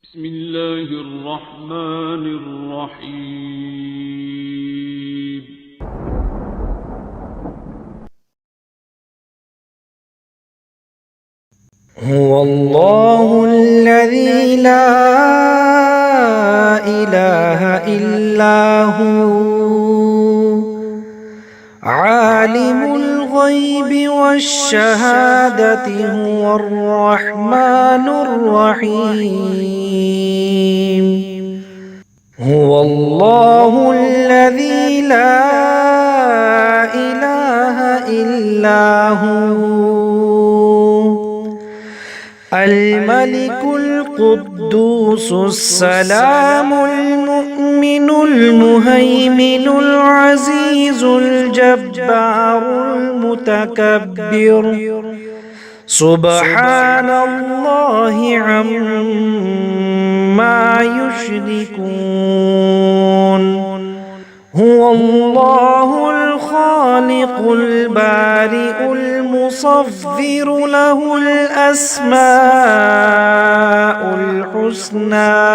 بسم الله الرحمن الرحيم. هو الله الذي لا إله إلا هو عالم الغيب والشهادة هو الرحمن الرحيم. هو الله الذي لا إله إلا هو الملك القدوس السلام المؤمن المهيمن العزيز الجبار المتكبر سبحان الله عما يشركون. هو الله الخالق البارئ المصور له الأسماء الحسنى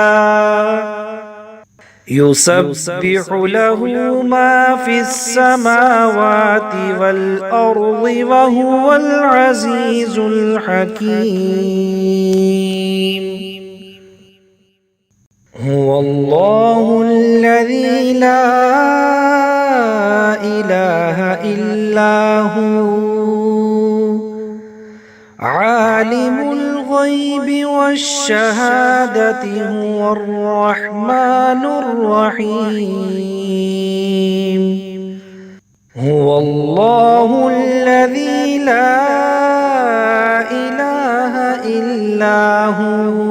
يسبح له ما في السماوات والأرض وهو العزيز الحكيم. هو الله الذي لا إله إلا هو عالم الغيب والشهادة هو الرحمن الرحيم. هو الله الذي لا إله إلا هو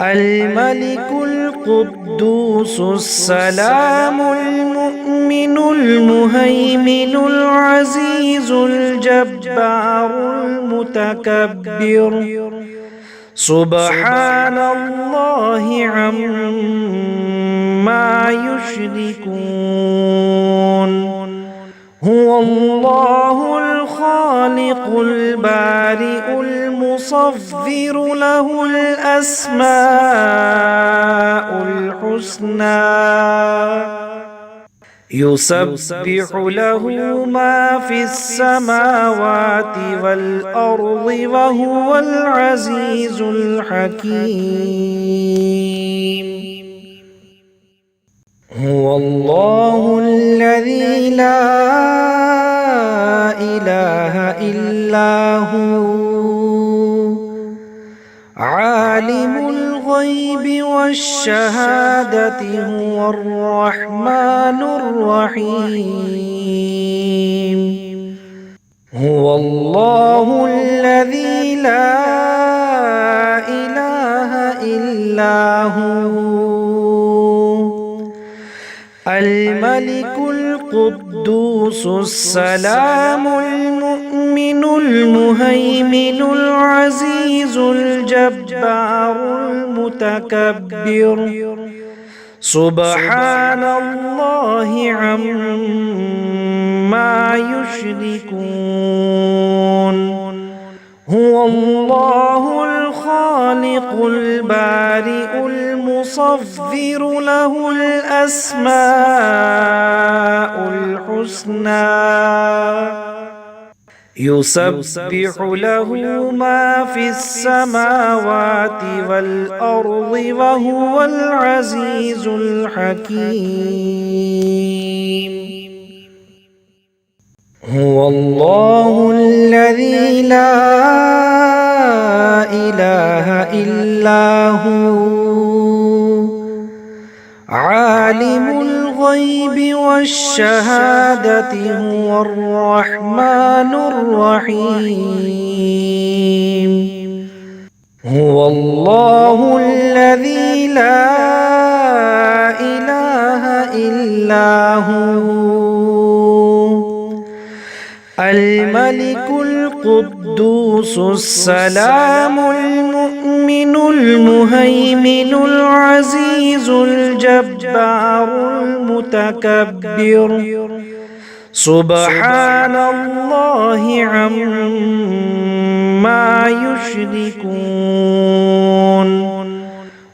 الملك القدوس السلام المؤمن المهيمن العزيز الجبار المتكبر سبحان الله عما يشركون. هو الله الخالق البارئ المصور له الأسماء الحسنى يسبح له ما في السماوات والأرض وهو العزيز الحكيم. هو الله الذي لا إله إلا هو عالم الغيب والشهادة هو الرحمن الرحيم. هو الله الذي لا إله إلا هو الملك القدوس السلام المؤمن المهيمن العزيز الجبار المتكبر سبحان الله عما يشركون. هو الله الخالق البارئ المصور له الأسماء الحسنى يسبح له ما في السماوات والأرض وهو العزيز الحكيم. هو الله الذي لا إله إلا هو عالم الغيب والشهادة هو الرحمن الرحيم. هو الله الذي لا إله إلا هو الملك القدوس السلام المؤمن المهيمن العزيز الجبار المتكبر سبحان الله عما عما يشركون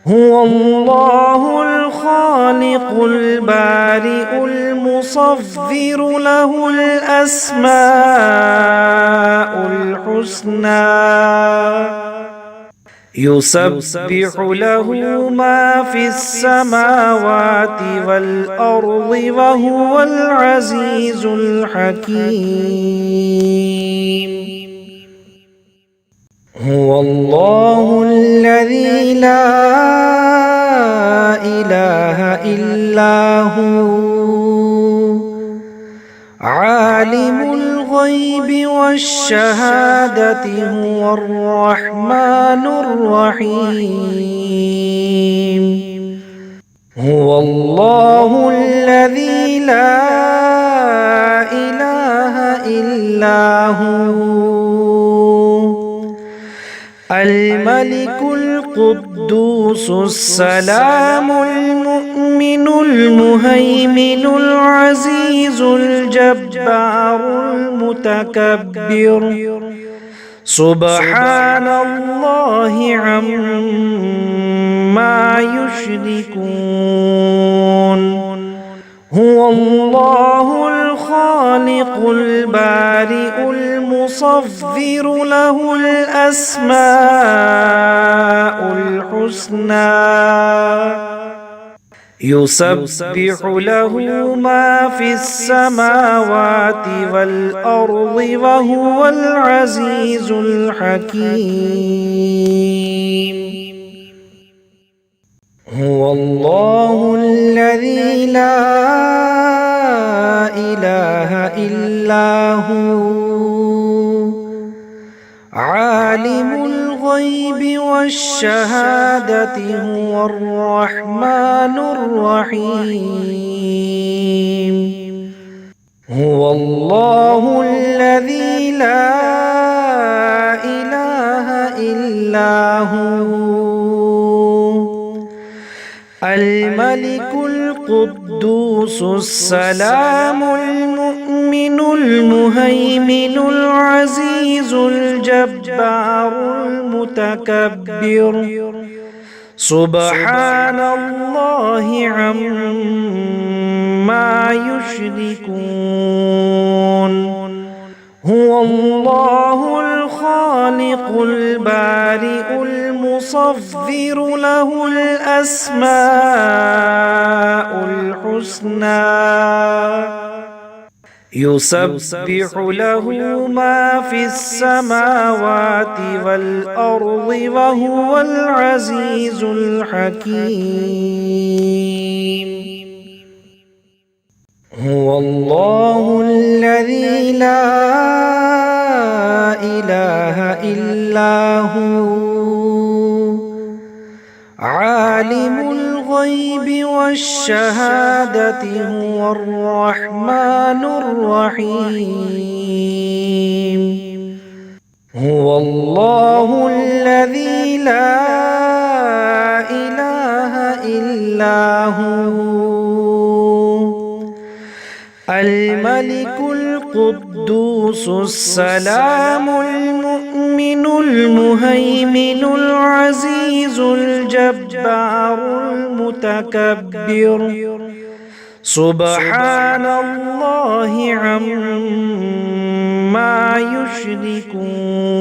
هو الله الخالق البارئ المصور له الأسماء الحسنى يسبح له ما في السماوات والأرض وهو العزيز الحكيم هو الله الذي لا إله إلا هو عالم الغيب والشهادة هو الرحمن الرحيم هو الله الذي لا إله إلا هو الملك القدوس السلام المؤمن المهيمن العزيز الجبار المتكبر سبحان الله عما يشركون هو الله الخالق البارئ المصور له الأسماء الحسنى يسبح له ما في السماوات والأرض وهو العزيز الحكيم هو الله الذي لا إله إلا هو عالم الغيب والشهادة هو الرحمن الرحيم هو الله الذي لا إله إلا هو الملك القدوس السلام المؤمن المهيمن العزيز الجبار المتكبر سبحان الله عما يشركون هو الله الخالق البارئ المصور له الأسماء الحسنى يسبح له ما في السماوات والأرض وهو العزيز الحكيم هو الله الذي لا إله إلا هو عالم الغيب والشهادة هو الرحمن الرحيم هو الله الذي لا إله إلا هو الملك القدوس السلام المؤمن المهيمن العزيز الجبار المتكبر سبحان الله عما يشركون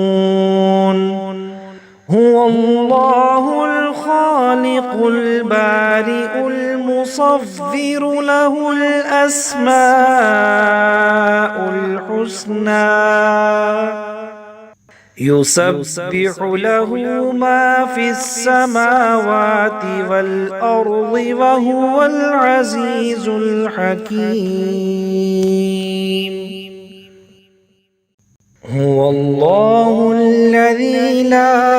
هو الله الخالق البارئ المصور له الأسماء الحسنى يسبح له ما في السماوات والأرض وهو العزيز الحكيم هو الله الذي لا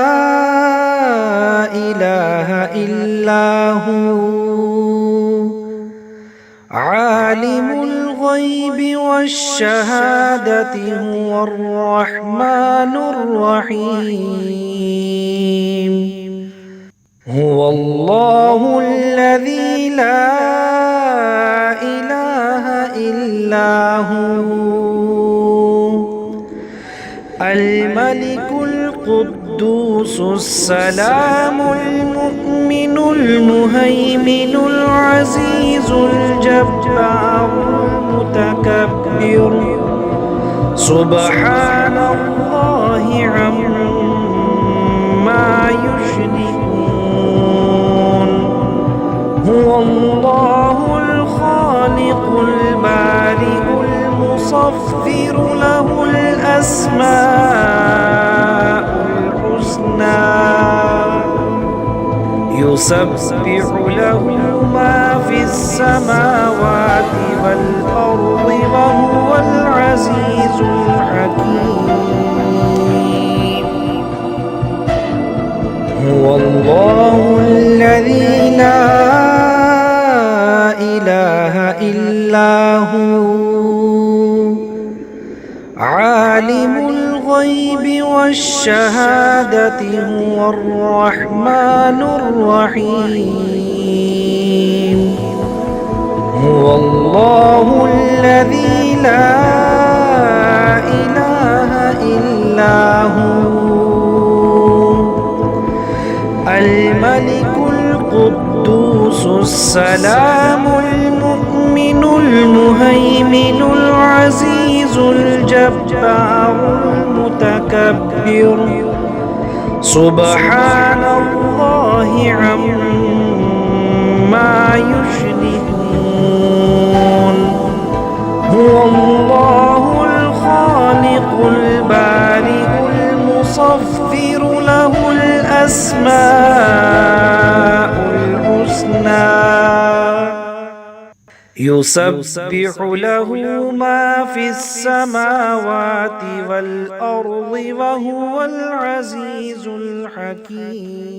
إله إلا هو عالم الغيب والشهادة هو الرحمن الرحيم هو الله الذي لا إله إلا هو الملك السلام المؤمن المهيمن العزيز الجبار المتكبر سبحان الله عما يشركون هو الله الخالق البارئ المصور له الأسماء الحسنى يسبح له ما في السماوات والأرض وهو العزيز الحكيم هو الله الذي لا إله إلا هو عالم الغيب والشهادة هو الرحمن الرحيم هو الله الذي لا إله إلا هو الملك القدوس السلام المؤمن المهيمن العزيز الجبار المتكبر سبحان الله عما يشركون هو الله الخالق البارئ المصور له الأسماء الحسنى يسبح له ما في السماوات والأرض وهو العزيز الحكيم